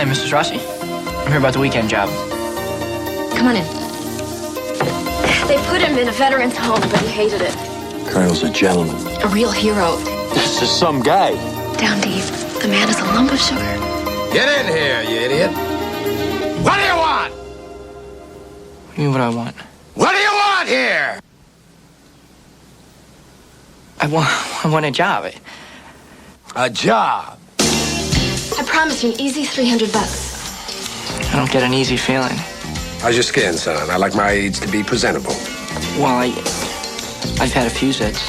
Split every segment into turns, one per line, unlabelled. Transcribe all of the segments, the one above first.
Hi, Mrs. Rossi. I'm here about the weekend job.
Come on in. They put him in a veteran's home, but he hated it.
Colonel's a gentleman.
A real hero.
This is some guy.
Down deep, the man is a lump of sugar.
Get in here, you idiot. What do you want?
What do you mean, what I want?
What do you want here?
I want a job.
A job.
I promise you an easy $300.
I don't get an easy feeling.
How's your skin, son? I like my aides to be presentable.
Well, I've had a few zits.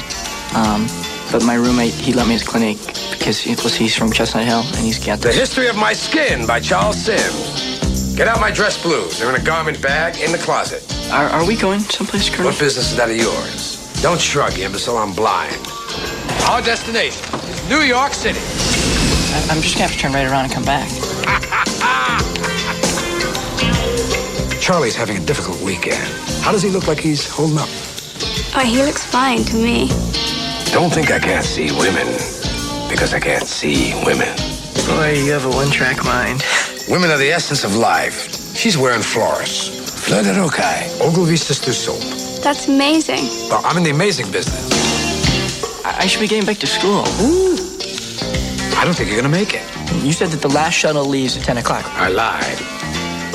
But my roommate, he let me in his clinic because he's from Chestnut Hill and he's got
The History of My Skin by Charles Sims. Get out my dress blues. They're in a garment bag in the closet.
Are we going someplace, Colonel?
What business is that of yours? Don't shrug, you imbecile. I'm blind. Our destination is New York City.
I'm just gonna have to turn right around and come back.
Charlie's having a difficult weekend. How does he look like he's holding up?
Oh, he looks fine to me.
Don't think I can't see women, because I can't see women.
Boy, you have a one-track mind.
Women are the essence of life. She's wearing Floris. Fleur de Rocaille. Ogilvy Sisters soap.
That's amazing.
Well, I'm in the amazing business.
I should be getting back to school.
Ooh. I don't think you're gonna make it.
You said that the last shuttle leaves at 10 o'clock.
I lied.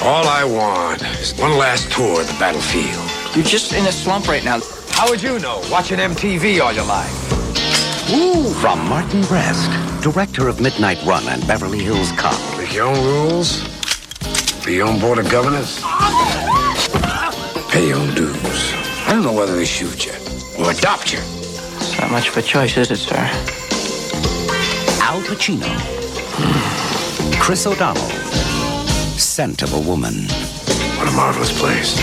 All I want is one last tour of the battlefield.
You're just in a slump right now.
How would you know? Watching MTV all your life.
Ooh. From Martin Brest, director of Midnight Run and Beverly Hills Cop.
Make your own rules. Be your own board of governors. Pay your own dues. I don't know whether they shoot you or adopt you.
It's not much of a choice, is it, sir?
Al Pacino. Chris O'Donnell. Scent of a Woman.
What a marvelous place.